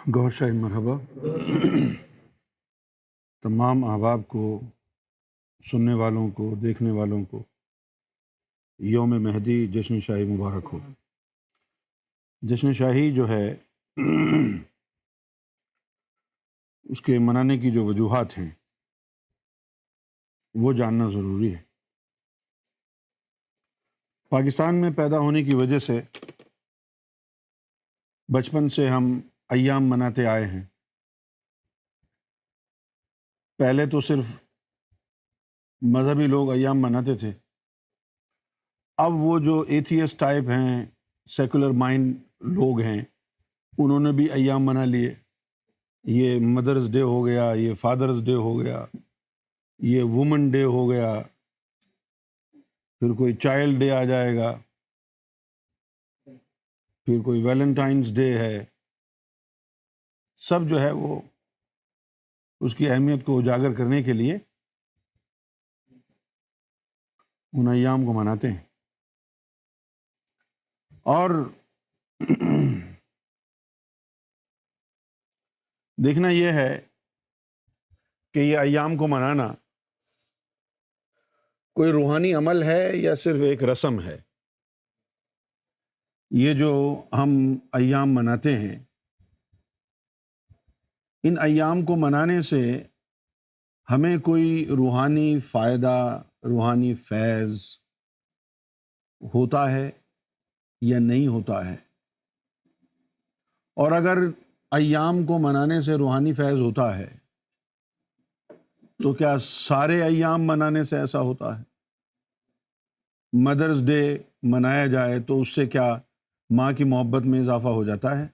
گوھر شاہی مرحبا تمام احباب کو، سننے والوں کو، دیکھنے والوں کو یوم مہدی جشن شاہی مبارک ہو۔ جشن شاہی جو ہے اس کے منانے کی جو وجوہات ہیں وہ جاننا ضروری ہے۔ پاکستان میں پیدا ہونے کی وجہ سے بچپن سے ہم ایام مناتے آئے ہیں۔ پہلے تو صرف مذہبی لوگ ایام مناتے تھے، اب وہ جو ایتھیسٹ ٹائپ ہیں، سیکولر مائنڈ لوگ ہیں، انہوں نے بھی ایام منا لیے۔ یہ مدرز ڈے ہو گیا، یہ فادرز ڈے ہو گیا، یہ وومن ڈے ہو گیا، پھر کوئی چائلڈ ڈے آ جائے گا، پھر کوئی ویلنٹائنس ڈے ہے۔ سب جو ہے وہ اس کی اہمیت کو اجاگر کرنے کے لیے ان ایام کو مناتے ہیں۔ اور دیکھنا یہ ہے کہ یہ ایام کو منانا کوئی روحانی عمل ہے یا صرف ایک رسم ہے۔ یہ جو ہم ایام مناتے ہیں، ان ایام کو منانے سے ہمیں کوئی روحانی فائدہ، روحانی فیض ہوتا ہے یا نہیں ہوتا ہے؟ اور اگر ایام کو منانے سے روحانی فیض ہوتا ہے تو کیا سارے ایام منانے سے ایسا ہوتا ہے؟ مدرز ڈے منایا جائے تو اس سے کیا ماں کی محبت میں اضافہ ہو جاتا ہے؟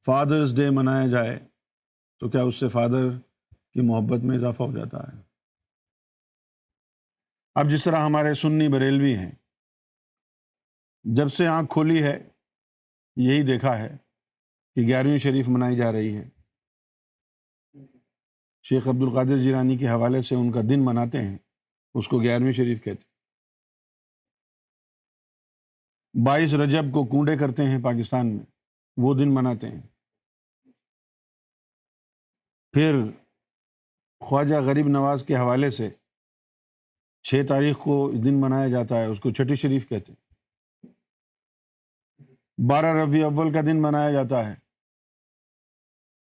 فادرز ڈے منایا جائے تو کیا اس سے فادر کی محبت میں اضافہ ہو جاتا ہے؟ اب جس طرح ہمارے سنی بریلوی ہیں، جب سے آنکھ کھولی ہے یہی دیکھا ہے کہ 11ویں شریف منائی جا رہی ہے۔ شیخ عبد القادر جیلانی کے حوالے سے ان کا دن مناتے ہیں، اس کو 11ویں شریف کہتے ہیں۔ 22 رجب کو کنڈے کرتے ہیں پاکستان میں، وہ دن مناتے ہیں۔ پھر خواجہ غریب نواز کے حوالے سے 6 تاریخ کو دن منایا جاتا ہے، اس کو چھٹی شریف کہتے ہیں۔ 12 ربیع اول کا دن منایا جاتا ہے،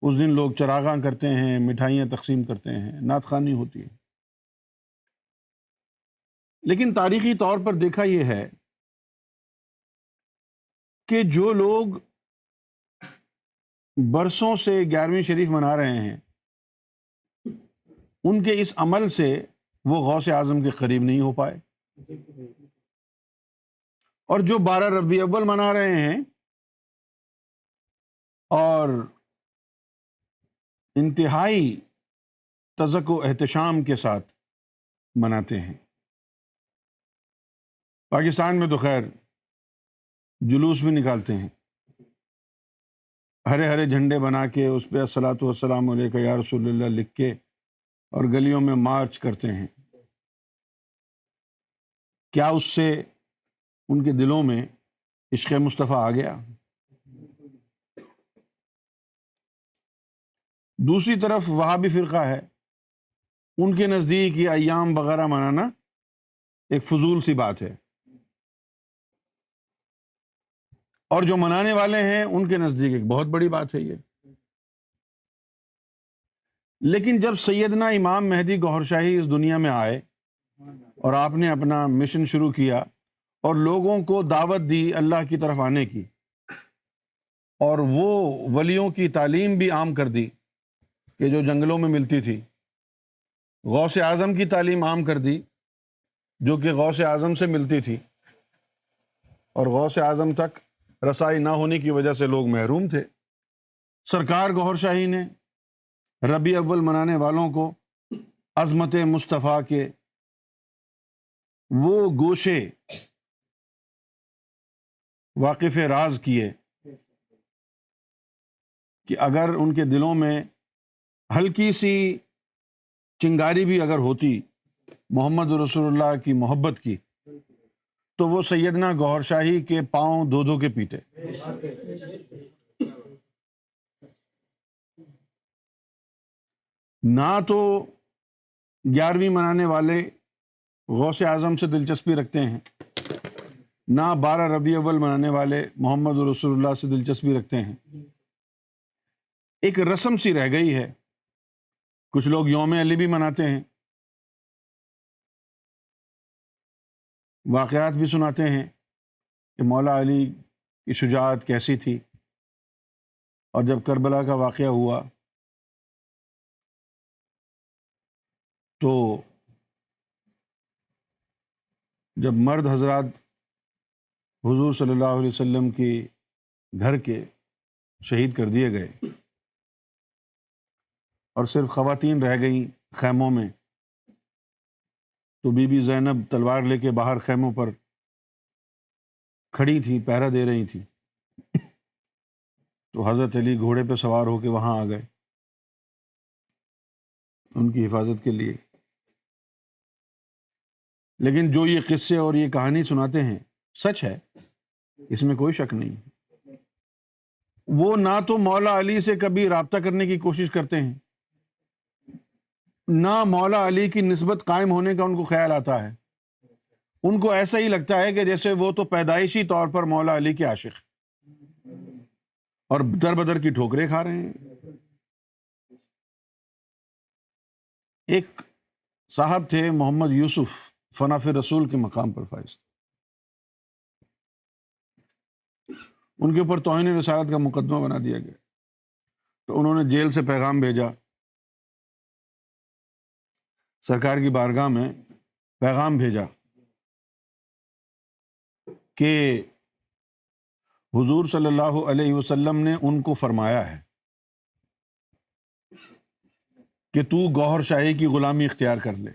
اس دن لوگ چراغاں کرتے ہیں، مٹھائیاں تقسیم کرتے ہیں، نعت خوانی ہوتی ہے۔ لیکن تاریخی طور پر دیکھا یہ ہے کہ جو لوگ برسوں سے 11ویں شریف منا رہے ہیں، ان کے اس عمل سے وہ غوث اعظم کے قریب نہیں ہو پائے، اور جو 12 ربیع اول منا رہے ہیں اور انتہائی تزک و احتشام کے ساتھ مناتے ہیں۔ پاکستان میں تو خیر جلوس بھی نکالتے ہیں، ہرے ہرے جھنڈے بنا کے اس پہ الصلاۃ والسلام علیک یا رسول اللہ لکھ کے اور گلیوں میں مارچ کرتے ہیں۔ کیا اس سے ان کے دلوں میں عشق مصطفیٰ آ گیا؟ دوسری طرف وہابی فرقہ ہے، ان کے نزدیک یہ ایام وغیرہ منانا ایک فضول سی بات ہے، اور جو منانے والے ہیں ان کے نزدیک ایک بہت بڑی بات ہے یہ۔ لیکن جب سیدنا امام مہدی گوھر شاہی اس دنیا میں آئے اور آپ نے اپنا مشن شروع کیا اور لوگوں کو دعوت دی اللہ کی طرف آنے کی، اور وہ ولیوں کی تعلیم بھی عام کر دی کہ جو جنگلوں میں ملتی تھی، غوث اعظم کی تعلیم عام کر دی جو کہ غوث اعظم سے ملتی تھی، اور غوث اعظم تک رسائی نہ ہونے کی وجہ سے لوگ محروم تھے۔ سرکار گوھر شاہی نے ربیع اول منانے والوں کو عظمت مصطفیٰ کے وہ گوشے واقف راز کیے کہ اگر ان کے دلوں میں ہلکی سی چنگاری بھی اگر ہوتی محمد رسول اللہ کی محبت کی، تو وہ سیدنا گوھر شاہی کے پاؤں دھو دھو کے پیتے۔ نہ تو 11ویں منانے والے غوث اعظم سے دلچسپی رکھتے ہیں، نہ 12 ربیع اول منانے والے محمد رسول اللہ سے دلچسپی رکھتے ہیں۔ ایک رسم سی رہ گئی ہے۔ کچھ لوگ یوم علی بھی مناتے ہیں، واقعات بھی سناتے ہیں کہ مولا علی کی شجاعت کیسی تھی، اور جب کربلا کا واقعہ ہوا تو جب مرد حضرات حضور صلی اللہ علیہ وسلم کی گھر کے شہید کر دیے گئے اور صرف خواتین رہ گئیں خیموں میں، تو بی بی زینب تلوار لے کے باہر خیموں پر کھڑی تھی، پہرا دے رہی تھی، تو حضرت علی گھوڑے پہ سوار ہو کے وہاں آ گئے ان کی حفاظت کے لیے۔ لیکن جو یہ قصے اور یہ کہانی سناتے ہیں سچ ہے، اس میں کوئی شک نہیں۔ وہ نہ تو مولا علی سے کبھی رابطہ کرنے کی کوشش کرتے ہیں، نہ مولا علی کی نسبت قائم ہونے کا ان کو خیال آتا ہے۔ ان کو ایسا ہی لگتا ہے کہ جیسے وہ تو پیدائشی طور پر مولا علی کے عاشق اور در بدر کی ٹھوکریں کھا رہے ہیں۔ ایک صاحب تھے محمد یوسف، فناف رسول کے مقام پر فائز، ان کے اوپر توہین رسالت کا مقدمہ بنا دیا گیا، تو انہوں نے جیل سے پیغام بھیجا، سرکار کی بارگاہ میں پیغام بھیجا کہ حضور صلی اللہ علیہ وسلم نے ان کو فرمایا ہے کہ تو گوہر شاہی کی غلامی اختیار کر لے۔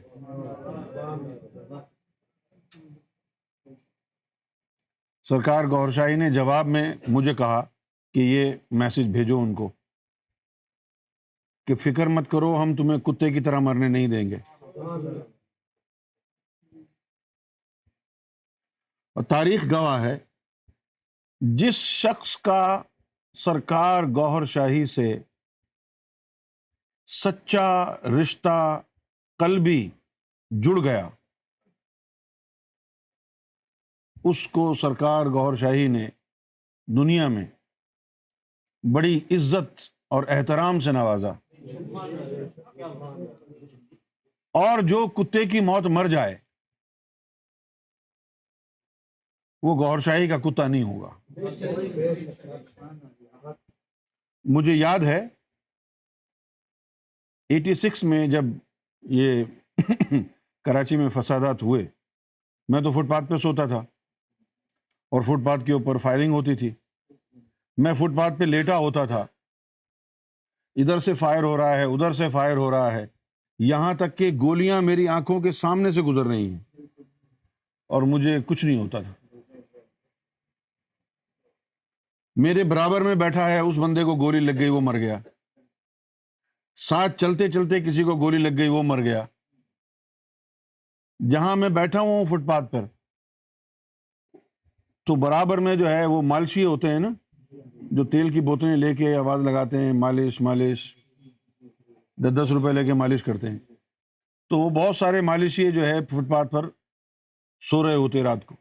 سرکار گوہر شاہی نے جواب میں مجھے کہا کہ یہ میسج بھیجو ان کو کہ فکر مت کرو، ہم تمہیں کتے کی طرح مرنے نہیں دیں گے۔ اور تاریخ گواہ ہے، جس شخص کا سرکار گوہر شاہی سے سچا رشتہ قلبی جڑ گیا، اس کو سرکار گوہر شاہی نے دنیا میں بڑی عزت اور احترام سے نوازا، اور جو کتے کی موت مر جائے وہ گوہر شاہی کا کتا نہیں ہوگا۔ مجھے یاد ہے 86 میں جب یہ کراچی میں فسادات ہوئے، میں تو فٹ پاتھ پہ سوتا تھا اور فٹ پاتھ کے اوپر فائرنگ ہوتی تھی، میں فٹ پاتھ پہ لیٹا ہوتا تھا، ادھر سے فائر ہو رہا ہے، ادھر سے فائر ہو رہا ہے، یہاں تک کہ گولیاں میری آنکھوں کے سامنے سے گزر رہی ہیں اور مجھے کچھ نہیں ہوتا تھا۔ میرے برابر میں بیٹھا ہے، اس بندے کو گولی لگ گئی، وہ مر گیا، ساتھ چلتے چلتے کسی کو گولی لگ گئی، وہ مر گیا۔ جہاں میں بیٹھا ہوں فٹ پاتھ پر، تو برابر میں جو ہے وہ مالشی ہوتے ہیں نا، جو تیل کی بوتلیں لے کے آواز لگاتے ہیں مالش مالش، 10 روپے لے کے مالش کرتے ہیں، تو وہ بہت سارے مالشی جو ہے فٹ پاتھ پر سو رہے ہوتے رات کو،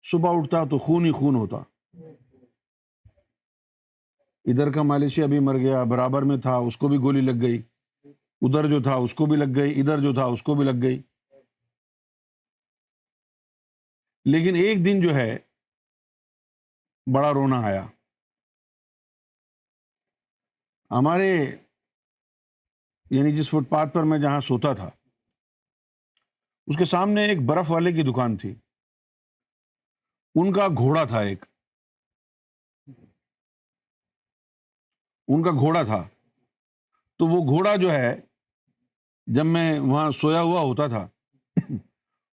صبح اٹھتا تو خون ہی خون ہوتا، ادھر کا مالشی ابھی مر گیا، برابر میں تھا اس کو بھی گولی لگ گئی، ادھر جو تھا اس کو بھی لگ گئی، ادھر جو تھا اس کو بھی لگ گئی۔ لیکن ایک دن جو ہے بڑا رونا آیا ہمارے، یعنی جس فٹ پاتھ پر میں جہاں سوتا تھا اس کے سامنے ایک برف والے کی دکان تھی، ان کا گھوڑا تھا، ان کا گھوڑا تھا، تو وہ گھوڑا جو ہے جب میں وہاں سویا ہوا ہوتا تھا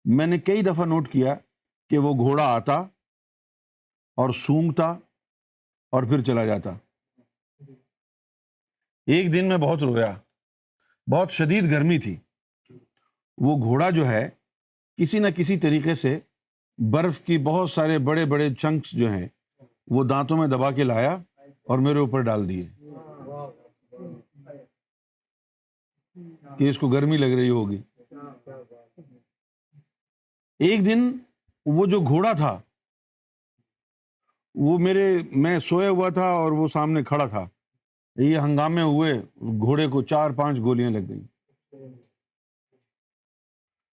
میں نے کئی دفعہ نوٹ کیا کہ وہ گھوڑا آتا اور سونگتا اور پھر چلا جاتا۔ ایک دن میں بہت رویا، بہت شدید گرمی تھی، وہ گھوڑا جو ہے کسی نہ کسی طریقے سے برف کی بہت سارے بڑے بڑے چنکس جو ہیں وہ دانتوں میں دبا کے لایا اور میرے اوپر ڈال دیے۔ کہ اس کو گرمی لگ رہی ہوگی۔ ایک دن وہ جو گھوڑا تھا وہ میں سویا ہوا تھا اور وہ سامنے کھڑا تھا، یہ ہنگامے ہوئے، گھوڑے کو 4-5 گولیاں لگ گئی۔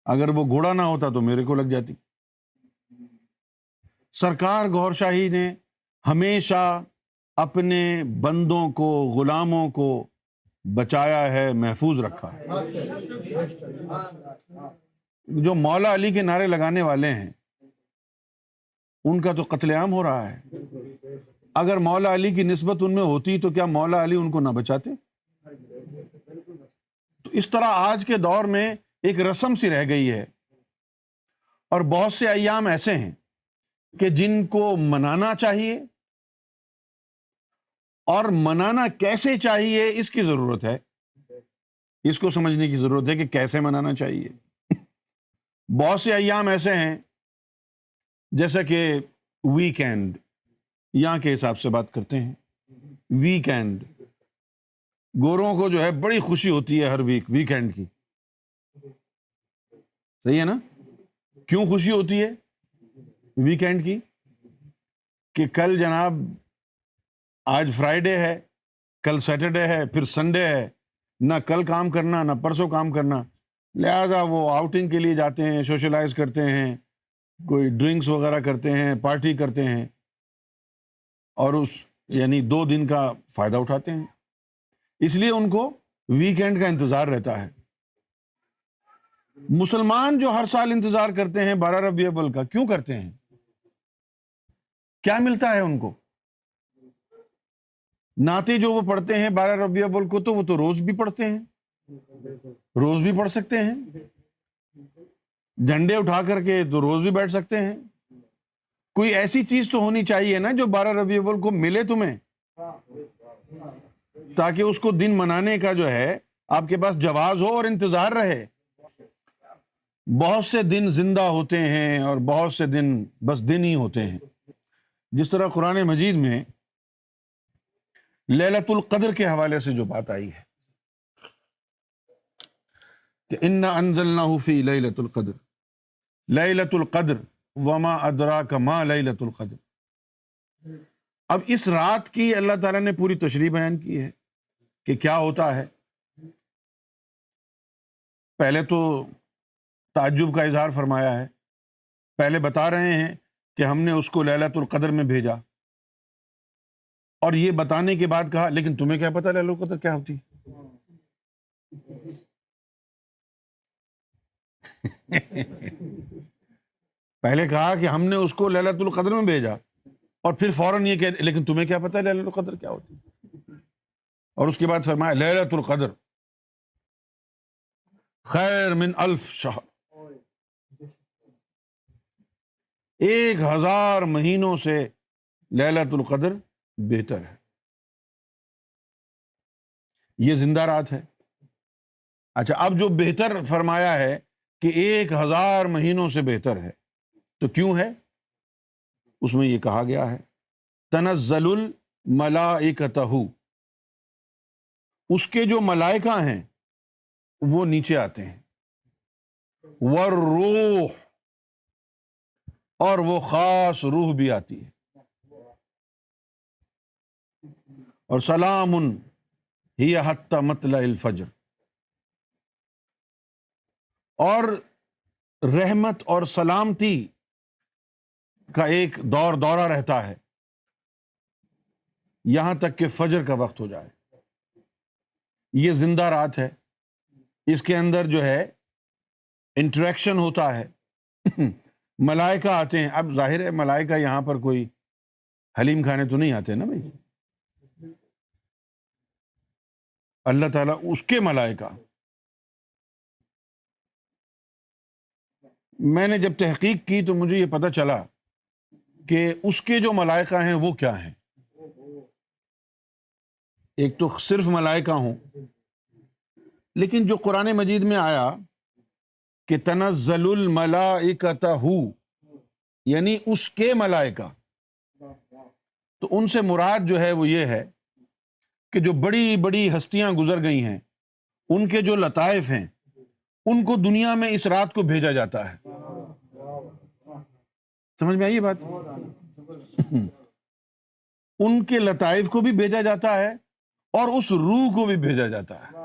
اگر وہ گھوڑا نہ ہوتا تو میرے کو لگ جاتی۔ سرکار گوھر شاہی نے ہمیشہ اپنے بندوں کو، غلاموں کو بچایا ہے، محفوظ رکھا ہے۔ جو مولا علی کے نعرے لگانے والے ہیں ان کا تو قتل عام ہو رہا ہے۔ اگر مولا علی کی نسبت ان میں ہوتی تو کیا مولا علی ان کو نہ بچاتے؟ تو اس طرح آج کے دور میں ایک رسم سی رہ گئی ہے، اور بہت سے ایام ایسے ہیں کہ جن کو منانا چاہیے، اور منانا کیسے چاہیے اس کی ضرورت ہے، اس کو سمجھنے کی ضرورت ہے کہ کیسے منانا چاہیے۔ بہت سے ایام ایسے ہیں جیسا کہ ویکینڈ، یہاں کے حساب سے بات کرتے ہیں، ویکینڈ گوروں کو جو ہے بڑی خوشی ہوتی ہے ہر ویکینڈ کی، صحیح ہے نا؟ کیوں خوشی ہوتی ہے ویکینڈ کی؟ کہ کل جناب آج فرائیڈے ہے، کل سیٹرڈے ہے، پھر سنڈے ہے، نہ کل کام کرنا نہ پرسوں کام کرنا، لہذا وہ آؤٹنگ کے لیے جاتے ہیں، سوشلائز کرتے ہیں، کوئی ڈرنکس وغیرہ کرتے ہیں، پارٹی کرتے ہیں، اور یعنی 2 دن کا فائدہ اٹھاتے ہیں۔ اس لیے ان کو ویکینڈ کا انتظار رہتا ہے۔ مسلمان جو ہر سال انتظار کرتے ہیں 12 ربیع الاول کا، کیوں کرتے ہیں؟ کیا ملتا ہے ان کو؟ نعتیں جو وہ پڑھتے ہیں 12 ربیع الاول کو، تو وہ تو روز بھی پڑھتے ہیں، روز بھی پڑھ سکتے ہیں، جھنڈے اٹھا کر کے تو روز بھی بیٹھ سکتے ہیں۔ کوئی ایسی چیز تو ہونی چاہیے نا جو 12 ربیع الاول کو ملے تمہیں، تاکہ اس کو دن منانے کا جو ہے آپ کے پاس جواز ہو اور انتظار رہے۔ بہت سے دن زندہ ہوتے ہیں اور بہت سے دن بس دن ہی ہوتے ہیں۔ جس طرح قرآن مجید میں لیلۃ القدر کے حوالے سے جو بات آئی ہے کہ انا انزلناہ فی لیلۃ القدر، لیلۃ القدر وما ادراک ما لیلۃ القدر۔ اب اس رات کی اللہ تعالیٰ نے پوری تشریح بیان کی ہے کہ کیا ہوتا ہے۔ پہلے تو تعجب کا اظہار فرمایا ہے، پہلے بتا رہے ہیں کہ ہم نے اس کو لیلۃ القدر میں بھیجا، اور یہ بتانے کے بعد کہا لیکن تمہیں کیا پتا لیلۃ القدر کیا ہوتی؟ پہلے کہا کہ ہم نے اس کو لیلۃ القدر میں بھیجا، اور پھر فوراً یہ کہ لیکن تمہیں کیا پتا لیلۃ القدر کیا ہوتی؟ اور اس کے بعد فرمایا لیلۃ القدر خیر من 1000 شہر، 1000 مہینوں سے لیلۃ القدر بہتر ہے۔ یہ زندہ رات ہے۔ اچھا، اب جو بہتر فرمایا ہے کہ 1000 مہینوں سے بہتر ہے، تو کیوں ہے؟ اس میں یہ کہا گیا ہے تنزل الملائکۃ، اس کے جو ملائکہ ہیں وہ نیچے آتے ہیں، والروح، اور وہ خاص روح بھی آتی ہے، اور سلام ہی حتی مطلع الفجر، اور رحمت اور سلامتی کا ایک دورہ رہتا ہے یہاں تک کہ فجر کا وقت ہو جائے۔ یہ زندہ رات ہے، اس کے اندر جو ہے انٹریکشن ہوتا ہے، ملائکہ آتے ہیں۔ اب ظاہر ہے ملائکہ یہاں پر کوئی حلیم کھانے تو نہیں آتے نا بھائی، اللہ تعالیٰ اس کے ملائکہ۔ میں نے جب تحقیق کی تو مجھے یہ پتہ چلا کہ اس کے جو ملائکہ ہیں وہ کیا ہیں۔ ایک تو صرف ملائکہ ہوں، لیکن جو قرآن مجید میں آیا کہ تنزل الملائکۃ، یعنی اس کے ملائکہ، تو ان سے مراد جو ہے وہ یہ ہے کہ جو بڑی بڑی ہستیاں گزر گئی ہیں ان کے جو لطائف ہیں ان کو دنیا میں اس رات کو بھیجا جاتا ہے. سمجھ میں آئی یہ بات؟ ان کے لطائف کو بھی بھیجا جاتا ہے اور اس روح کو بھی بھیجا جاتا ہے.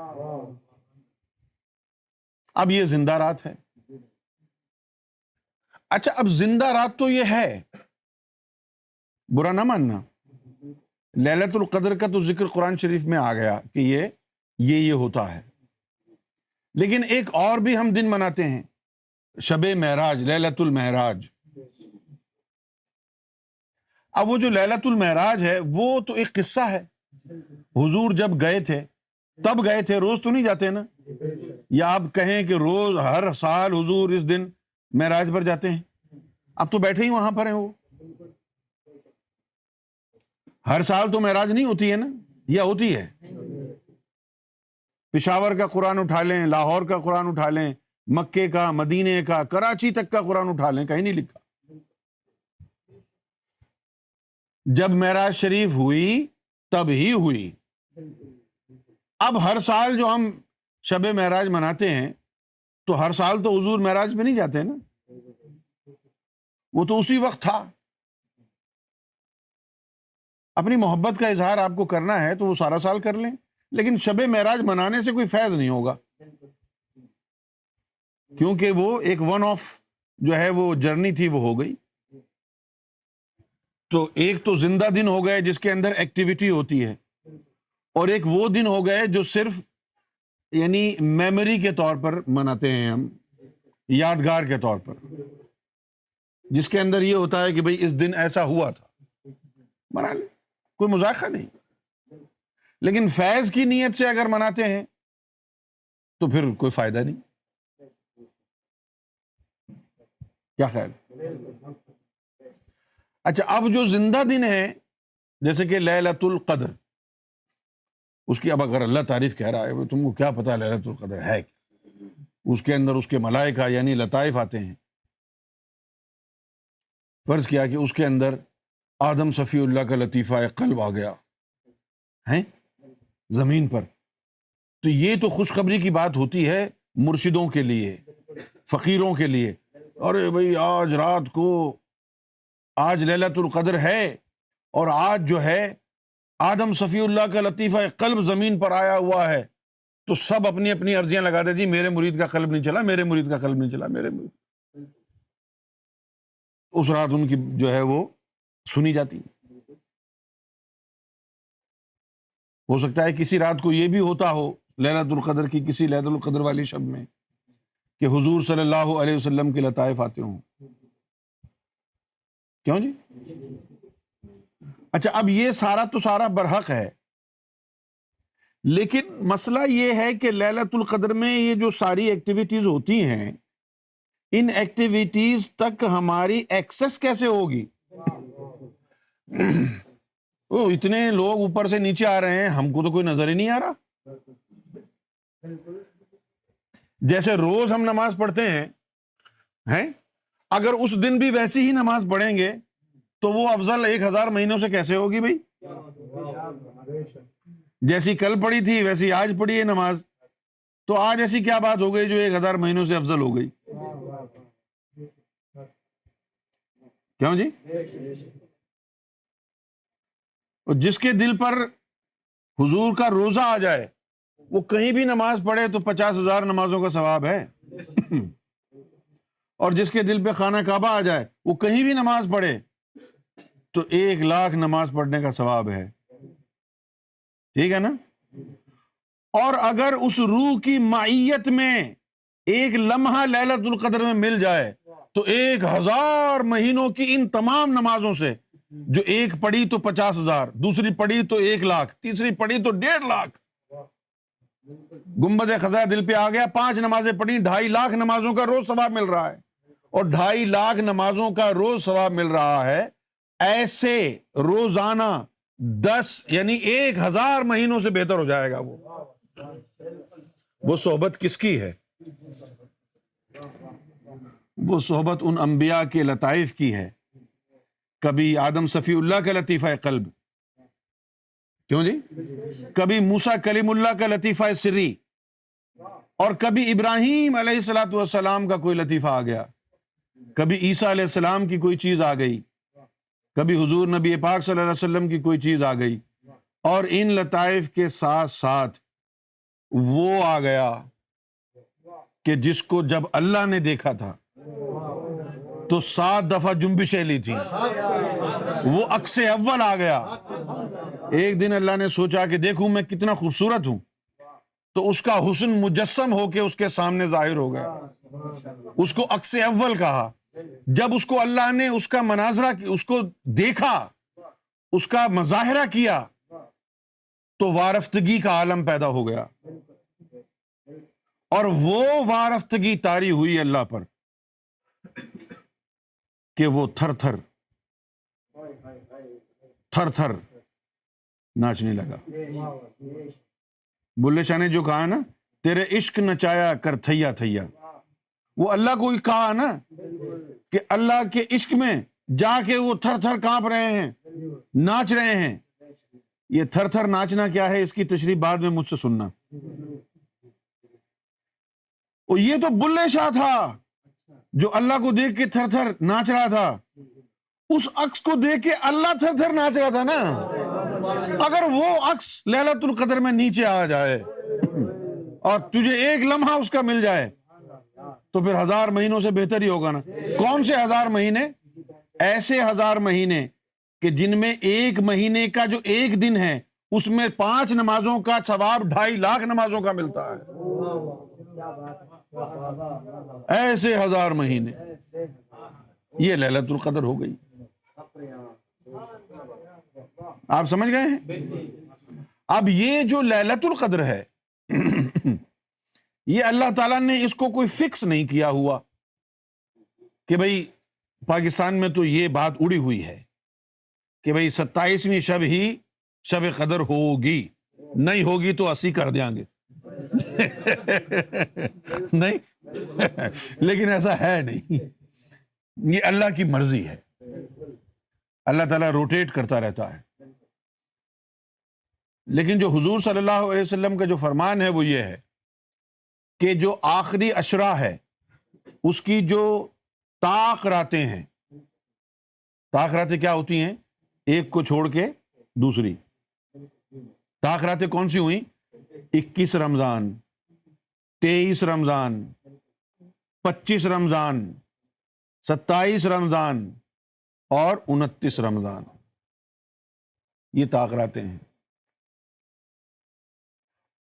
اب یہ زندہ رات ہے. اچھا، اب زندہ رات تو یہ ہے، برا نہ ماننا. لیلۃ القدر کا تو ذکر قرآن شریف میں آ گیا کہ یہ ہوتا ہے. لیکن ایک اور بھی ہم دن مناتے ہیں، شب معراج، لیلۃ المعراج. اب وہ جو لیلۃ المعراج ہے وہ تو ایک قصہ ہے. حضور جب گئے تھے تب گئے تھے، روز تو نہیں جاتے نا. یا آپ کہیں کہ روز ہر سال حضور اس دن معراج پر جاتے ہیں؟ اب تو بیٹھے ہی وہاں پر ہیں. وہ ہر سال تو معراج نہیں ہوتی ہے نا، یا ہوتی ہے؟ پشاور کا قرآن اٹھا لیں، لاہور کا قرآن اٹھا لیں، مکے کا، مدینے کا، کراچی تک کا قرآن اٹھا لیں، کہیں نہیں لکھا. جب معراج شریف ہوئی تب ہی ہوئی. اب ہر سال جو ہم شب معراج مناتے ہیں تو ہر سال تو حضور معراج میں نہیں جاتے نا، وہ تو اسی وقت تھا. اپنی محبت کا اظہار آپ کو کرنا ہے تو وہ سارا سال کر لیں، لیکن شب معراج منانے سے کوئی فیض نہیں ہوگا، کیونکہ وہ ایک ون آف جو ہے وہ جرنی تھی، وہ ہو گئی. تو ایک تو زندہ دن ہو گئے جس کے اندر ایکٹیویٹی ہوتی ہے، اور ایک وہ دن ہو گئے جو صرف یعنی میموری کے طور پر مناتے ہیں ہم، یادگار کے طور پر، جس کے اندر یہ ہوتا ہے کہ بھئی اس دن ایسا ہوا تھا، منا لیں، کوئی مذاکرہ نہیں. لیکن فیض کی نیت سے اگر مناتے ہیں تو پھر کوئی فائدہ نہیں. کیا خیال؟ اچھا، اب جو زندہ دن ہے جیسے کہ لیلۃ القدر، اس کی اب اگر اللہ تعریف کہہ رہا ہے، تم کو کیا پتا لیلۃ القدر ہے کیا؟ اس کے اندر اس کے ملائکہ یعنی لطائف آتے ہیں. فرض کیا کہ اس کے اندر آدم صفی اللہ کا لطیفہ قلب آ گیا ہے زمین پر، تو یہ تو خوشخبری کی بات ہوتی ہے مرشدوں کے لیے، فقیروں کے لیے. ارے بھئی آج رات کو، آج لیلۃ القدر ہے، اور آج جو ہے آدم صفی اللہ کا لطیفہ قلب زمین پر آیا ہوا ہے، تو سب اپنی اپنی عرضیاں لگا دے، جی میرے مرید کا قلب نہیں چلا، میرے مرید کا قلب نہیں چلا، میرے مرید. اس رات ان کی جو ہے وہ سنی جاتی. ہو سکتا ہے کسی رات کو یہ بھی ہوتا ہو لیلۃ القدر کی، کسی لیلۃ القدر والی شب میں، کہ حضور صلی اللہ علیہ وسلم کے لطائف آتے ہوں. کیوں جی؟ اچھا، اب یہ سارا تو سارا برحق ہے، لیکن مسئلہ یہ ہے کہ لیلۃ القدر میں یہ جو ساری ایکٹیویٹیز ہوتی ہیں، ان ایکٹیویٹیز تک ہماری ایکسس کیسے ہوگی؟ اتنے لوگ اوپر سے نیچے آ رہے ہیں، ہم کو تو کوئی نظر ہی نہیں آ رہا. جیسے روز ہم نماز پڑھتے ہیں، اگر اس دن بھی ویسی ہی نماز پڑھیں گے تو وہ افضل 1000 مہینوں سے کیسے ہوگی بھائی؟ جیسی کل پڑھی تھی ویسی آج پڑھی ہے نماز، تو آج ایسی کیا بات ہو گئی جو 1000 مہینوں سے افضل ہو گئی؟ کیوں جی؟ جس کے دل پر حضور کا روزہ آ جائے وہ کہیں بھی نماز پڑھے تو 50,000 نمازوں کا ثواب ہے. اور جس کے دل پہ خانہ کعبہ آ جائے وہ کہیں بھی نماز پڑھے تو 1,00,000 نماز پڑھنے کا ثواب ہے. ٹھیک ہے نا؟ اور اگر اس روح کی معیت میں ایک لمحہ لیلۃ القدر میں مل جائے تو 1,000 مہینوں کی ان تمام نمازوں سے، جو ایک پڑھی تو 50,000، دوسری پڑھی تو 1,00,000، تیسری پڑھی تو 1,50,000. گنبد خضرا دل پہ آ گیا، 5 نمازیں پڑھی، 2,50,000 نمازوں کا روز ثواب مل رہا ہے. اور 2,50,000 نمازوں کا روز ثواب مل رہا ہے. ایسے روزانہ 10 یعنی 1,000 مہینوں سے بہتر ہو جائے گا. وہ صحبت کس کی ہے؟ وہ صحبت ان انبیاء کے لطائف کی ہے. کبھی آدم صفی اللہ کا لطیفہ قلب، کیوں جی؟ کبھی موسیٰ کلیم اللہ کا لطیفہ سری، اور کبھی ابراہیم علیہ الصلوۃ والسلام کا کوئی لطیفہ آ گیا، کبھی عیسیٰ علیہ السلام کی کوئی چیز آ گئی، کبھی حضور نبی پاک صلی اللہ علیہ وسلم کی کوئی چیز آ گئی، اور ان لطائف کے ساتھ ساتھ وہ آ گیا کہ جس کو جب اللہ نے دیکھا تھا تو 7 دفعہ جنبشیں لی تھی، وہ عکس اول آ گیا۔ ایک دن اللہ نے سوچا کہ دیکھوں میں کتنا خوبصورت ہوں، تو اس کا حسن مجسم ہو کے اس کے سامنے ظاہر ہو گیا، اس کو عکس اول کہا۔ جب اس کو اللہ نے اس کا مناظرہ اس کو دیکھا، اس کا مظاہرہ کیا، تو وارفتگی کا عالم پیدا ہو گیا، اور وہ وارفتگی طاری ہوئی اللہ پر کہ وہ تھر تھر ناچنے لگا۔ بلے شاہ نے جو کہا نا، تیرے عشق نچایا کر تھیا تھیا، وہ اللہ کو ہی کہا نا کہ اللہ کے عشق میں جا کے وہ تھر تھر کانپ رہے ہیں، ناچ رہے ہیں۔ یہ تھر تھر ناچنا کیا ہے، اس کی تشریح بعد میں مجھ سے سننا۔ اور یہ تو بلے شاہ تھا جو اللہ کو دیکھ کے تھر تھر ناچ رہا تھا، اس عکس کو دیکھ کے اللہ تھر تھر ناچ رہا تھا نا۔ اگر وہ عکس لیلۃ القدر میں نیچے آ جائے اور تجھے ایک لمحہ اس کا مل جائے تو پھر 1000 مہینوں سے بہتر ہی ہوگا نا۔ کون سے 1000 مہینے؟ ایسے 1000 مہینے کہ جن میں ایک مہینے کا جو ایک دن ہے اس میں 5 نمازوں کا ثواب 2.5 لاکھ نمازوں کا ملتا ہے۔ ایسے 1000 مہینے، یہ لیلۃ القدر ہو گئی۔ آپ سمجھ گئے ہیں؟ اب یہ جو لیلۃ القدر ہے یہ اللہ تعالیٰ نے اس کو کوئی فکس نہیں کیا ہوا کہ بھئی پاکستان میں تو یہ بات اڑی ہوئی ہے کہ بھئی 27ویں شب ہی شب قدر ہوگی، نہیں ہوگی تو 80 کر دیں گے۔ نہیں، لیکن ایسا ہے نہیں، یہ اللہ کی مرضی ہے۔ اللہ تعالیٰ روٹیٹ کرتا رہتا ہے۔ لیکن جو حضور صلی اللہ علیہ وسلم کا جو فرمان ہے وہ یہ ہے کہ جو آخری عشرہ ہے اس کی جو طاق راتیں ہیں، طاق راتیں کیا ہوتی ہیں؟ ایک کو چھوڑ کے دوسری۔ طاق راتیں کون سی ہوئیں؟ 21 رمضان، 23 رمضان، 25 رمضان، 27 رمضان اور 29 رمضان، یہ طاق راتیں ہیں۔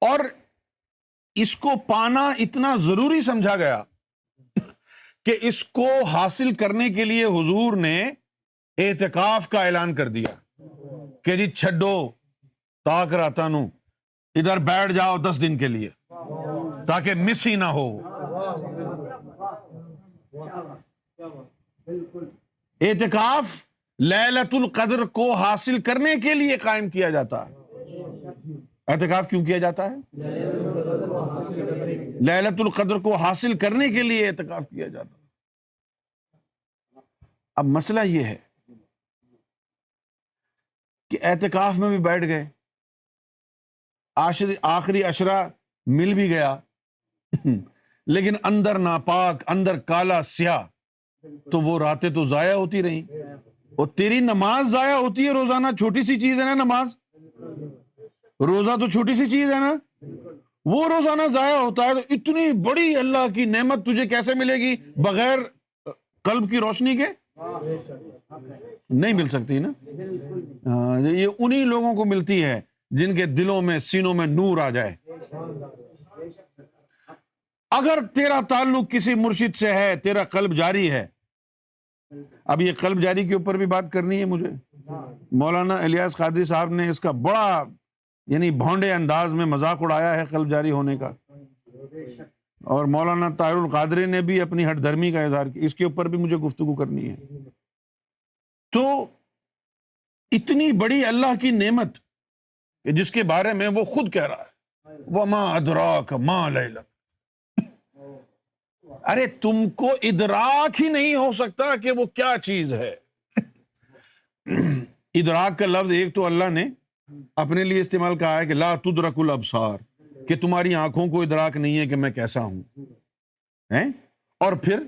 اور اس کو پانا اتنا ضروری سمجھا گیا کہ اس کو حاصل کرنے کے لیے حضور نے اعتکاف کا اعلان کر دیا کہ جی چھڈو طاق راتاں نو، ادھر بیٹھ جاؤ 10 دن کے لیے تاکہ مس ہی نہ ہو۔ اعتکاف لیلۃ القدر کو حاصل کرنے کے لیے قائم کیا جاتا ہے۔ اعتکاف کیوں کیا جاتا ہے؟ لیلۃ القدر کو حاصل کرنے کے لیے اعتکاف کیا جاتا ہے۔ اب مسئلہ یہ ہے کہ اعتکاف میں بھی بیٹھ گئے، آخری عشرہ مل بھی گیا، لیکن اندر ناپاک، اندر کالا سیاہ، تو وہ راتیں تو ضائع ہوتی رہیں۔ اور تیری نماز ضائع ہوتی ہے روزانہ، چھوٹی سی چیز ہے نا نماز، روزہ تو چھوٹی سی چیز ہے نا، وہ روزانہ ضائع ہوتا ہے تو اتنی بڑی اللہ کی نعمت تجھے کیسے ملے گی بغیر قلب کی روشنی کے؟ نہیں مل سکتی نا۔ یہ انہی لوگوں کو ملتی ہے جن کے دلوں میں، سینوں میں نور آ جائے۔ اگر تیرا تعلق کسی مرشد سے ہے، تیرا قلب جاری ہے۔ اب یہ قلب جاری کے اوپر بھی بات کرنی ہے مجھے۔ مولانا الیاس قادری صاحب نے اس کا بڑا یعنی بھونڈے انداز میں مذاق اڑایا ہے قلب جاری ہونے کا، اور مولانا طاہر القادری نے بھی اپنی ہٹ دھرمی کا اظہار کیا۔ اس کے اوپر بھی مجھے گفتگو کرنی ہے۔ تو اتنی بڑی اللہ کی نعمت کہ جس کے بارے میں وہ خود کہہ رہا ہے وَمَا أَدْرَاكَ مَا لَيْلَةٌ، ارے تم کو ادراک ہی نہیں ہو سکتا کہ وہ کیا چیز ہے۔ ادراک کا لفظ ایک تو اللہ نے اپنے لیے استعمال کہا ہے کہ لا تدرک الابصار، کہ تمہاری آنکھوں کو ادراک نہیں ہے کہ میں کیسا ہوں ہیں؟ اور پھر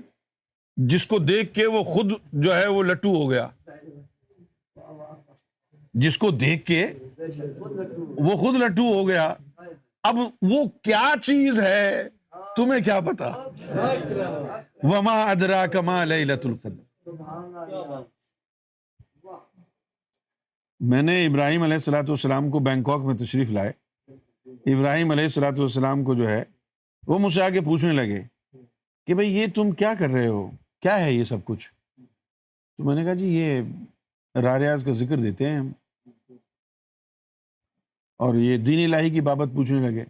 جس کو دیکھ کے وہ خود جو ہے وہ لٹو ہو گیا، جس کو دیکھ کے وہ خود لٹو ہو گیا، اب وہ کیا چیز ہے تمہیں کیا پتا؟ وما ادراک ما لیلۃ القدر۔ میں نے ابراہیم علیہ الصلوۃ والسلام کو بینکاک میں تشریف لائے، ابراہیم علیہ الصلوۃ والسلام کو جو ہے وہ مجھ سے آگے پوچھنے لگے کہ بھئی یہ تم کیا کر رہے ہو، کیا ہے یہ سب کچھ؟ تو میں نے کہا جی یہ راہ ریاض کا ذکر دیتے ہیں ہم، اور یہ دین الہی کی بابت پوچھنے لگے،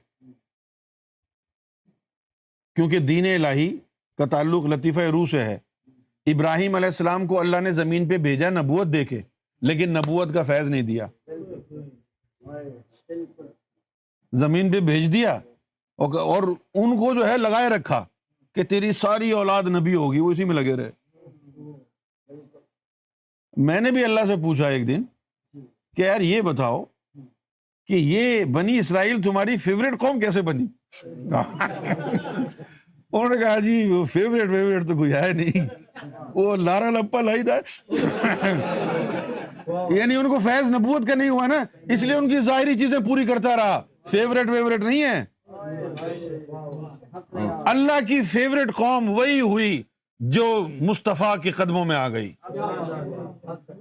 کیونکہ دین الہی کا تعلق لطیفہ روح سے ہے۔ ابراہیم علیہ السلام کو اللہ نے زمین پہ بھیجا نبوت دے کے، لیکن نبوت کا فیض نہیں دیا، زمین پہ بھیج دیا اور ان کو جو ہے لگائے رکھا کہ تیری ساری اولاد نبی ہوگی، وہ اسی میں لگے رہے۔ میں نے بھی اللہ سے پوچھا ایک دن کہ یار یہ بتاؤ کہ یہ بنی اسرائیل تمہاری فیوریٹ قوم کیسے بنی؟ انہوں نے کہا جی وہ فیوریٹ تو کوئی ہے نہیں، وہ لارا لپا لائی تھا، یعنی ان کو فیض نبوت کا نہیں ہوا نا، اس لیے ان کی ظاہری چیزیں پوری کرتا رہا، فیوریٹ نہیں ہے۔ اللہ کی فیوریٹ قوم وہی ہوئی جو مصطفیٰ کے قدموں میں آ گئی،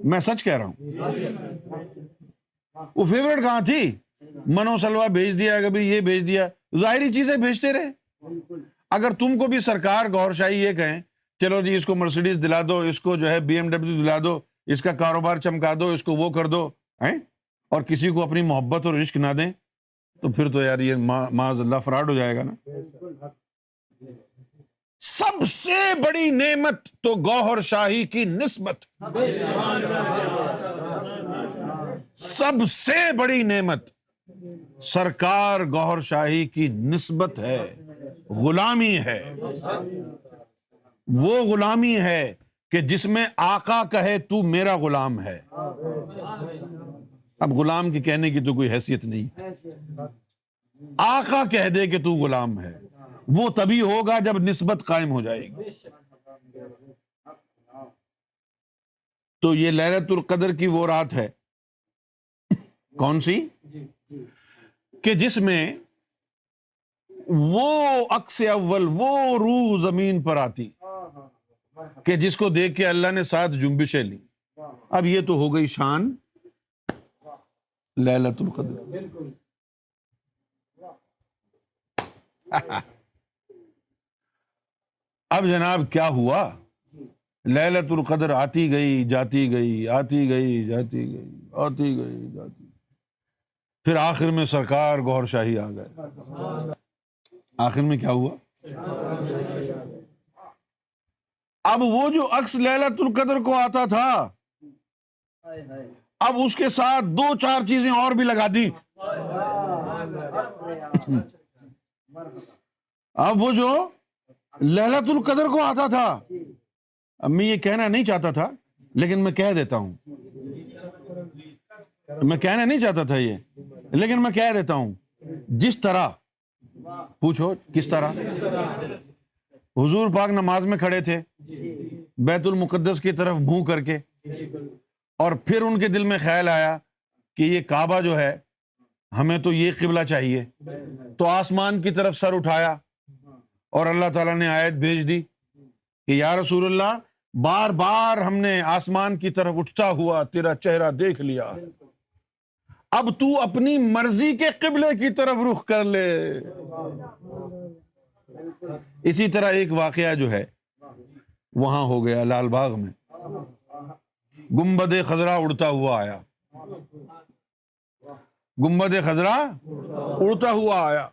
میں سچ کہہ رہا ہوں۔ وہ فیوریٹ کہاں تھی؟ منو سلوا بھیج دیا، کبھی یہ بھیج دیا، ظاہری چیزیں بھیجتے رہے۔ اگر تم کو بھی سرکار گوھر شاہی یہ کہیں چلو جی اس کو مرسیڈیز دلا دو، اس کو جو ہے BMW دلا دو، اس کا کاروبار چمکا دو، اس کو وہ کر دو، اور کسی کو اپنی محبت اور عشق نہ دیں، تو پھر تو یار یہ معاذ اللہ فراڈ ہو جائے گا نا۔ سب سے بڑی نعمت تو گوھر شاہی کی نسبت، سب سے بڑی نعمت سرکار گوھر شاہی کی نسبت ہے، غلامی ہے۔ وہ غلامی ہے کہ جس میں آقا کہے تو میرا غلام ہے۔ اب غلام کی کہنے کی تو کوئی حیثیت نہیں، آقا کہہ دے کہ تو غلام ہے، وہ تبھی ہوگا جب نسبت قائم ہو جائے گی۔ تو یہ لیلۃ القدر کی وہ رات ہے، کون سی؟ کہ جس میں وہ عکس اول، وہ روح زمین پر آتی کہ جس کو دیکھ کے اللہ نے 7 جنبشیں لی۔ اب یہ تو ہو گئی شان لیلۃ القدر۔ اب جناب کیا ہوا؟ لیلۃ القدر آتی گئی جاتی گئی، آتی گئی جاتی گئی، آتی گئی جاتی گئی، پھر آخر میں سرکار گوھر شاہی آ گئے۔ آخر میں کیا ہوا؟ اب وہ جو عکس لیلۃ القدر کو آتا تھا، اب اس کے ساتھ 2-4 چیزیں اور بھی لگا دی۔ اب وہ جو لیلۃ القدر کو آتا تھا، اب میں یہ کہنا نہیں چاہتا تھا لیکن میں کہہ دیتا ہوں، میں کہنا نہیں چاہتا تھا یہ، لیکن میں کہہ دیتا ہوں، جس طرح، پوچھو کس طرح؟ حضور پاک نماز میں کھڑے تھے بیت المقدس کی طرف منہ کر کے، اور پھر ان کے دل میں خیال آیا کہ یہ کعبہ جو ہے ہمیں تو یہ قبلہ چاہیے، تو آسمان کی طرف سر اٹھایا اور اللہ تعالیٰ نے آیت بھیج دی کہ یا رسول اللہ بار بار ہم نے آسمان کی طرف اٹھتا ہوا تیرا چہرہ دیکھ لیا، اب تو اپنی مرضی کے قبلے کی طرف رخ کر لے۔ اسی طرح ایک واقعہ جو ہے وہاں ہو گیا لال باغ میں، گنبد خضرا اڑتا ہوا آیا، گنبد خضرا اڑتا ہوا آیا،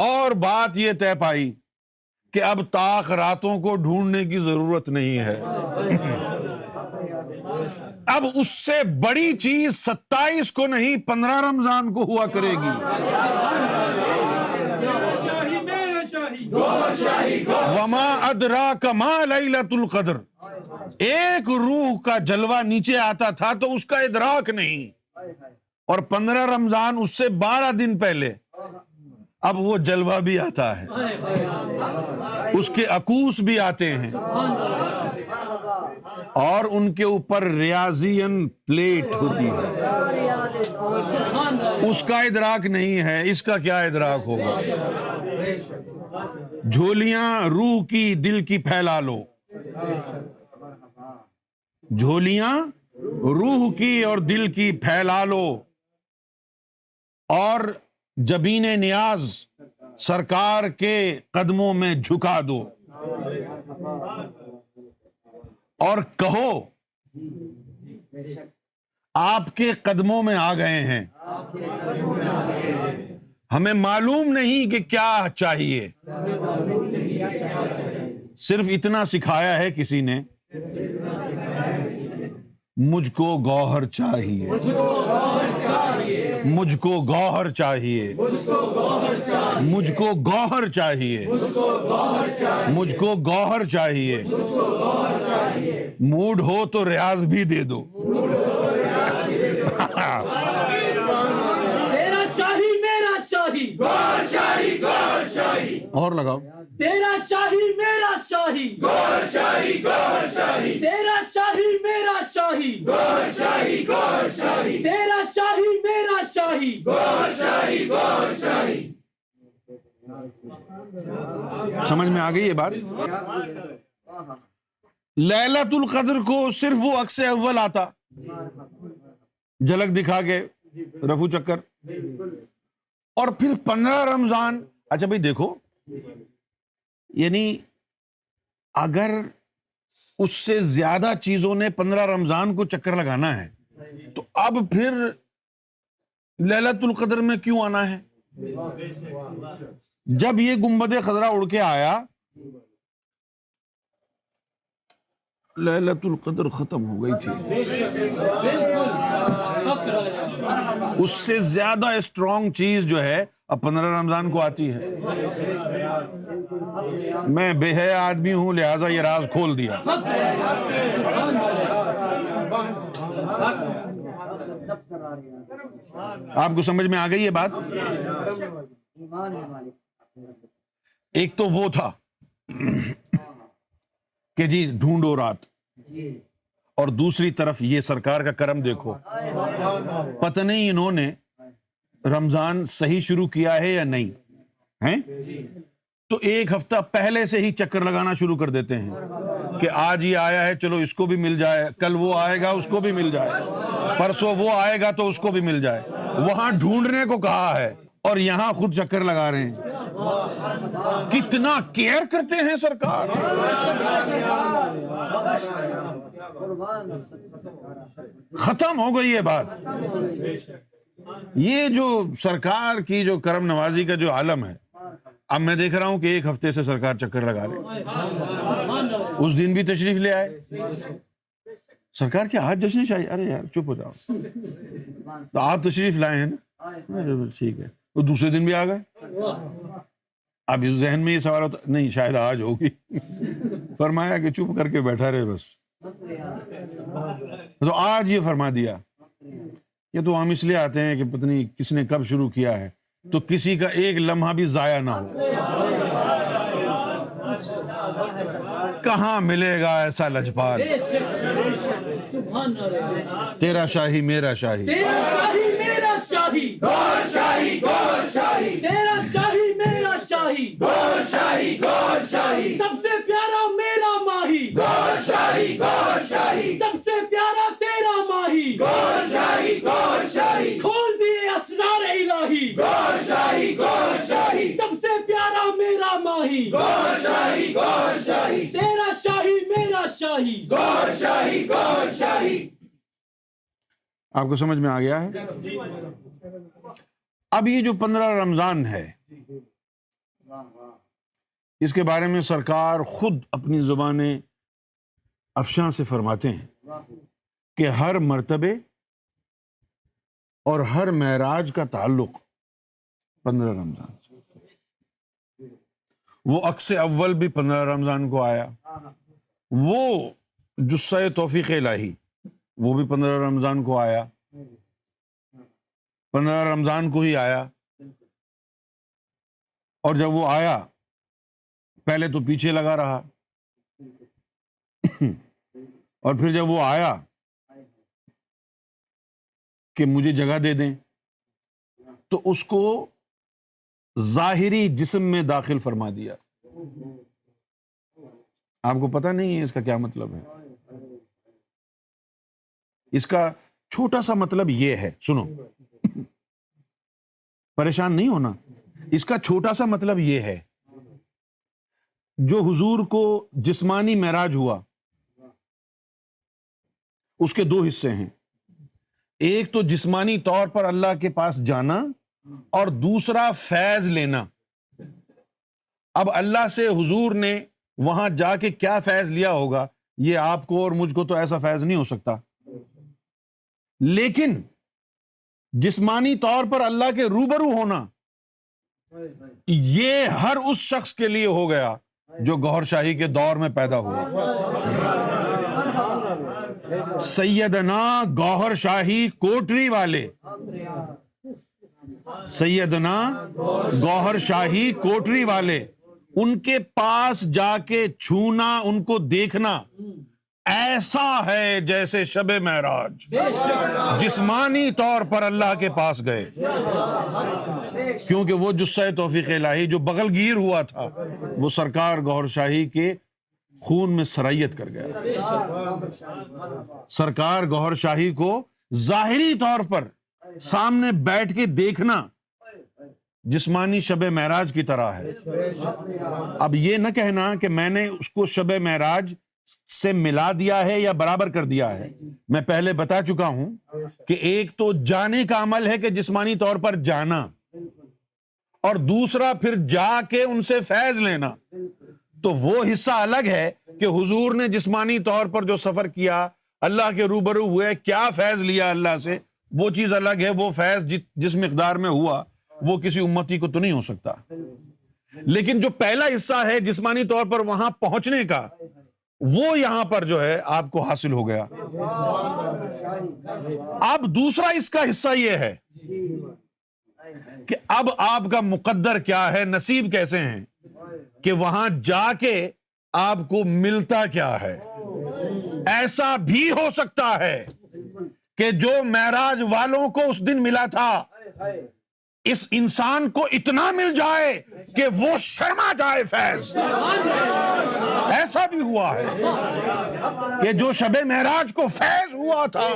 اور بات یہ طے پائی کہ اب طاق راتوں کو ڈھونڈنے کی ضرورت نہیں ہے، اب اس سے بڑی چیز 27 کو نہیں 15 رمضان کو ہوا کرے گی۔ وما ادراک ما لیلۃ القدر، ایک روح کا جلوہ نیچے آتا تھا تو اس کا ادراک نہیں، اور 15 رمضان اس سے 12 دن پہلے اب وہ جلوہ بھی آتا ہے، اس کے عکوس بھی آتے ہیں، اور ان کے اوپر ریاضین پلیٹ ہوتی ہے، اس کا ادراک نہیں ہے، اس کا کیا ادراک ہوگا؟ جھولیاں روح کی دل کی پھیلا لو، جھولیاں روح کی اور دل کی پھیلا لو، اور جبین نیاز سرکار کے قدموں میں جھکا دو، اور کہو آپ کے قدموں میں آ گئے ہیں، ہمیں معلوم نہیں کہ کیا چاہیے، صرف اتنا سکھایا ہے کسی نے، مجھ کو گوہر چاہیے، مجھ کو گوہر چاہیے، مجھ کو گوہر چاہیے، مجھ کو گوہر چاہیے، موڈ ہو تو ریاض بھی دے دو۔ تیرا شاہی میرا شاہی، گوہر شاہی گوہر شاہی، اور لگاؤ، تیرا شاہی میرا شاہی، گوہر شاہی گوہر شاہی، تیرا شاہی میرا شاہی، گوہر شاہی گوہر شاہی، تیرا شاہی میرا شاہی، گوہر شاہی گوہر شاہی۔ سمجھ میں آ گئی یہ بات؟ لیلۃ القدر کو صرف وہ عکس اول آتا، جھلک دکھا کے رفو چکر، اور پھر 15 رمضان۔ اچھا بھائی دیکھو، یعنی اگر اس سے زیادہ چیزوں نے 15 رمضان کو چکر لگانا ہے تو اب پھر لیلۃ القدر میں کیوں آنا ہے؟ جب یہ گنبد خضرا اڑ کے آیا، لیلۃ القدر ختم ہو گئی تھی، اس سے زیادہ اسٹرانگ چیز جو ہے اب 15 رمضان کو آتی ہے۔ میں بے حیا آدمی ہوں، لہذا یہ راز کھول دیا۔ آپ کو سمجھ میں آ گئی یہ بات؟ ایک تو وہ تھا کہ جی ڈھونڈو رات، اور دوسری طرف یہ سرکار کا کرم دیکھو، پتہ نہیں انہوں نے رمضان صحیح شروع کیا ہے یا نہیں ہیں، تو ایک ہفتہ پہلے سے ہی چکر لگانا شروع کر دیتے ہیں کہ آج یہ آیا ہے چلو اس کو بھی مل جائے، کل وہ آئے گا اس کو بھی مل جائے، پرسوں وہ آئے گا تو اس کو بھی مل جائے۔ وہاں ڈھونڈنے کو کہا ہے اور یہاں خود چکر لگا رہے ہیں۔ کتنا کیئر کرتے ہیں سرکار۔ ختم ہو گئی یہ بات۔ یہ جو سرکار کی جو کرم نوازی کا جو عالم ہے، اب میں دیکھ رہا ہوں کہ ایک ہفتے سے سرکار چکر لگا رہے، اس دن بھی تشریف لے آئے۔ سرکار کیا آج جشن شاہی؟ ارے یار چپ ہو جاؤ، تو آپ تشریف لائے ہیں نا، ٹھیک ہے، وہ دوسرے دن بھی آ گئے۔ اب اس ذہن میں یہ سوال ہوتا نہیں شاید آج ہوگی، فرمایا کہ چپ کر کے بیٹھا رہے بس، تو آج یہ فرما دیا کہ تو ہم اس لیے آتے ہیں کہ پتہ نہیں کس نے کب شروع کیا ہے، تو کسی کا ایک لمحہ بھی ضائع نہ ہو۔ کہاں ملے گا ایسا لجپال، تیرا شاہی میرا شاہی، تیرا شاہی میرا شاہی، گوہر شاہی گوہر شاہی، تیرا شاہی میرا شاہی، گوہر شاہی گوہر شاہی، سب سے پیارا میرا ماہی، گوہر شاہی گوہر شاہی، سب سے پیارا تیرا ماہی، گوہر شاہی گوہر شاہی، کھول دیے اسرار الہی، گوہر شاہی گوہر شاہی، سب سے پیارا میرا ماہی، گوہر شاہی گوہر شاہی، تیرا شاہی میرا شاہی۔ گوہر شاہی گوہر شاہی۔ آپ کو سمجھ میں آ گیا ہے؟ اب یہ جو 15 رمضان ہے، اس کے بارے میں سرکار خود اپنی زبان افشاں سے فرماتے ہیں کہ ہر مرتبے اور ہر معراج کا تعلق 15 رمضان سے۔ وہ عکس اول بھی 15 رمضان کو آیا، وہ جثہ توفیق الہی وہ بھی 15 رمضان کو آیا، 15 رمضان کو ہی آیا۔ اور جب وہ آیا پہلے تو پیچھے لگا رہا، اور پھر جب وہ آیا کہ مجھے جگہ دے دیں تو اس کو ظاہری جسم میں داخل فرما دیا۔ آپ کو پتہ نہیں ہے اس کا کیا مطلب ہے؟ اس کا چھوٹا سا مطلب یہ ہے، سنو، پریشان نہیں ہونا، اس کا چھوٹا سا مطلب یہ ہے، جو حضور کو جسمانی معراج ہوا اس کے دو حصے ہیں، ایک تو جسمانی طور پر اللہ کے پاس جانا اور دوسرا فیض لینا۔ اب اللہ سے حضور نے وہاں جا کے کیا فیض لیا ہوگا، یہ آپ کو اور مجھ کو تو ایسا فیض نہیں ہو سکتا، لیکن جسمانی طور پر اللہ کے روبرو ہونا یہ ہر اس شخص کے لیے ہو گیا جو گوہر شاہی کے دور میں پیدا ہوا۔ سیدنا گوہر شاہی کوٹری والے، سیدنا گوہر شاہی کوٹری والے، ان کے پاس جا کے چھونا، ان کو دیکھنا ایسا ہے جیسے شب معراج، جسمانی طور پر اللہ کے پاس گئے، کیونکہ وہ جثہ توفیق الہی جو بغل گیر ہوا تھا وہ سرکار گوہر شاہی کے خون میں سرایت کر گیا۔ سرکار گوہر شاہی کو ظاہری طور پر سامنے بیٹھ کے دیکھنا جسمانی شب معراج کی طرح ہے۔ اب یہ نہ کہنا کہ میں نے اس کو شب معراج سے ملا دیا ہے یا برابر کر دیا ہے، میں پہلے بتا چکا ہوں کہ ایک تو جانے کا عمل ہے کہ جسمانی طور پر جانا، اور دوسرا پھر جا کے ان سے فیض لینا، تو وہ حصہ الگ ہے کہ حضور نے جسمانی طور پر جو سفر کیا، اللہ کے روبرو ہوئے، کیا فیض لیا اللہ سے، وہ چیز الگ ہے۔ وہ فیض جس مقدار میں ہوا وہ کسی امتی کو تو نہیں ہو سکتا، لیکن جو پہلا حصہ ہے جسمانی طور پر وہاں پہنچنے کا، وہ یہاں پر جو ہے آپ کو حاصل ہو گیا۔ اب دوسرا اس کا حصہ یہ ہے کہ اب آپ کا مقدر کیا ہے، نصیب کیسے ہیں، کہ وہاں جا کے آپ کو ملتا کیا ہے۔ ایسا بھی ہو سکتا ہے کہ جو معراج والوں کو اس دن ملا تھا اس انسان کو اتنا مل جائے کہ وہ شرما جائے فیض۔ ایسا بھی ہوا ہے کہ جو شب معراج کو فیض ہوا تھا،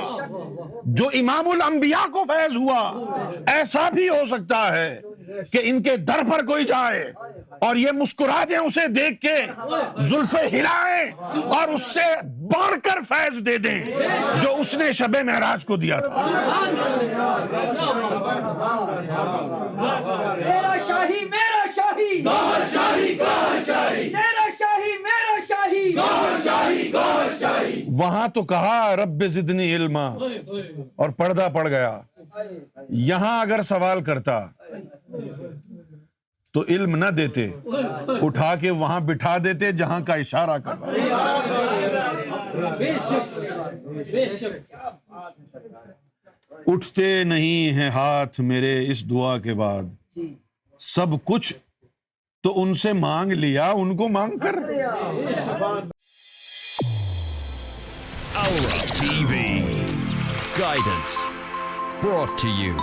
جو امام الانبیاء کو فیض ہوا، ایسا بھی ہو سکتا ہے کہ ان کے در پر کوئی جائے اور یہ مسکرا دیں اسے دیکھ کے، زلفیں ہلائیں اور اس سے بڑھ کر فیض دے دیں جو اس نے شب معراج کو دیا تھا۔ میرا شاہی، میرا شاہی، گوہر شاہی، گوہر شاہی، میرا شاہی، میرا شاہی، گوہر شاہی، گوہر شاہی۔ وہاں تو کہا رب زدنی علما اور پردہ پڑ گیا، یہاں اگر سوال کرتا تو علم نہ دیتے، اٹھا کے وہاں بٹھا دیتے جہاں کا اشارہ کر رہا۔ بے شک، بے شک۔ اٹھتے نہیں ہیں ہاتھ میرے اس دعا کے بعد، سب کچھ تو ان سے مانگ لیا، ان کو مانگ کر۔ Aura TV. Guidance. Brought to you